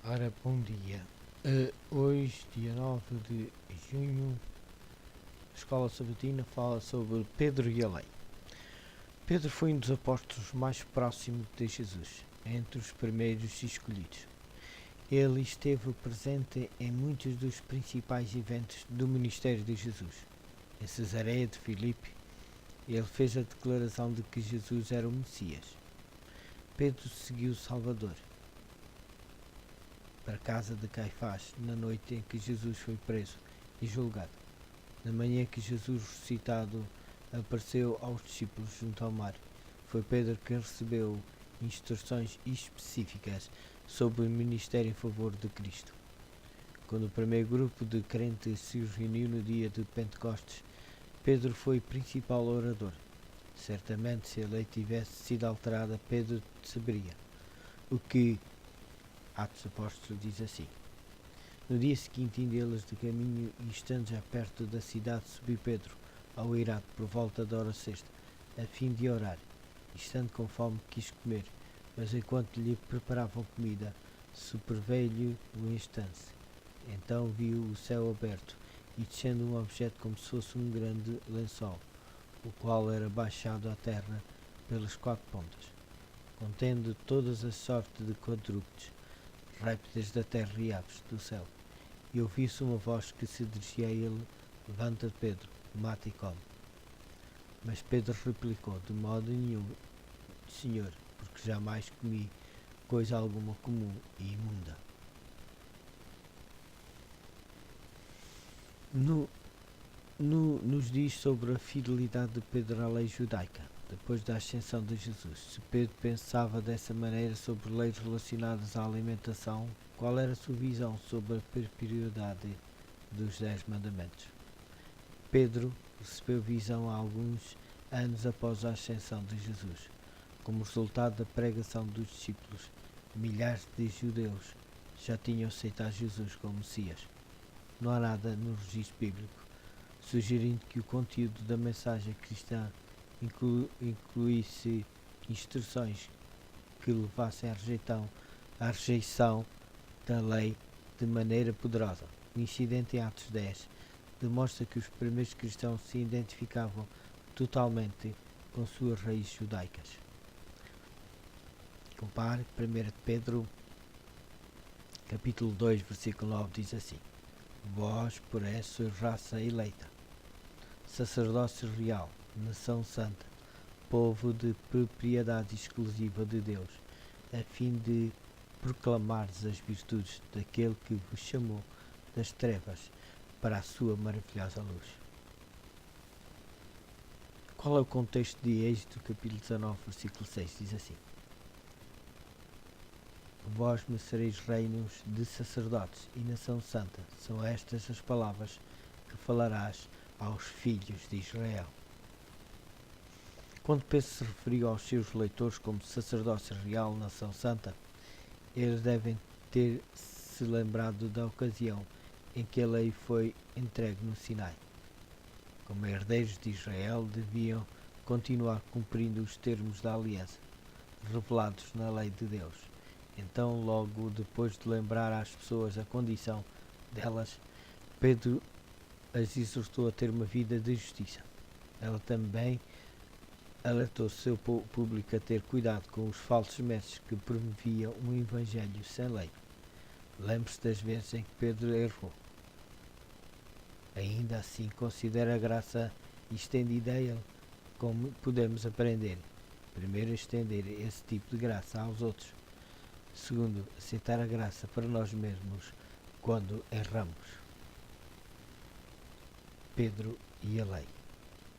Ora, bom dia. Hoje, dia 9 de junho, a Escola Sabatina fala sobre Pedro e a Lei. Pedro foi um dos apóstolos mais próximos de Jesus, entre os primeiros escolhidos. Ele esteve presente em muitos dos principais eventos do ministério de Jesus. Em Cesareia de Filipe, ele fez a declaração de que Jesus era o Messias. Pedro seguiu o Salvador para a casa de Caifás na noite em que Jesus foi preso e julgado. Na manhã que Jesus ressuscitado apareceu aos discípulos junto ao mar, foi Pedro quem recebeu instruções específicas sobre o ministério em favor de Cristo. Quando o primeiro grupo de crentes se reuniu no dia de Pentecostes, Pedro foi o principal orador. Certamente, se a lei tivesse sido alterada, Pedro saberia. O que Atos Apóstolos diz assim: no dia seguinte, indo eles de caminho e estando já perto da cidade, subiu Pedro ao eirado por volta da hora sexta, a fim de orar. E estando com fome, quis comer, mas enquanto lhe preparavam comida, sobreveio-lhe o instante. Então viu o céu aberto e descendo um objeto como se fosse um grande lençol, o qual era baixado à terra pelas quatro pontas, contendo todas as sortes de quadrúpedes, répteis da terra e aves do céu. E ouviu-se uma voz que se dirigia a ele: levanta-te, Pedro, mata e come. Mas Pedro replicou: de modo nenhum, Senhor, porque jamais comi coisa alguma comum e imunda. Nos diz sobre a fidelidade de Pedro à lei judaica. Depois da ascensão de Jesus, se Pedro pensava dessa maneira sobre leis relacionadas à alimentação, qual era a sua visão sobre a prioridade dos 10 mandamentos? Pedro recebeu visão há alguns anos após a ascensão de Jesus. Como resultado da pregação dos discípulos, milhares de judeus já tinham aceitado Jesus como Messias. Não há nada no registro bíblico sugerindo que o conteúdo da mensagem cristã incluísse instruções que levassem à rejeição da lei de maneira poderosa. O incidente em Atos 10 demonstra que os primeiros cristãos se identificavam totalmente com suas raízes judaicas. Compare 1 Pedro capítulo 2, versículo 9 diz assim: vós, porém, sois raça eleita, sacerdócio real, nação santa, povo de propriedade exclusiva de Deus, a fim de proclamares as virtudes daquele que vos chamou das trevas para a sua maravilhosa luz. Qual é o contexto de Êxodo, capítulo 19, versículo 6? Diz assim: vós me sereis reinos de sacerdotes e nação santa. São estas as palavras que falarás aos filhos de Israel. Quando Pedro se referiu aos seus leitores como sacerdócio real, nação santa, eles devem ter se lembrado da ocasião em que a lei foi entregue no Sinai. Como herdeiros de Israel, deviam continuar cumprindo os termos da aliança, revelados na lei de Deus. Então, logo depois de lembrar às pessoas a condição delas, Pedro as exortou a ter uma vida de justiça. Ela também alertou o seu público a ter cuidado com os falsos mestres que promoviam um evangelho sem lei. Lembre-se das vezes em que Pedro errou. Ainda assim, considera a graça estendida a ele. Como podemos aprender? Primeiro, estender esse tipo de graça aos outros. Segundo, aceitar a graça para nós mesmos quando erramos. Pedro e a lei.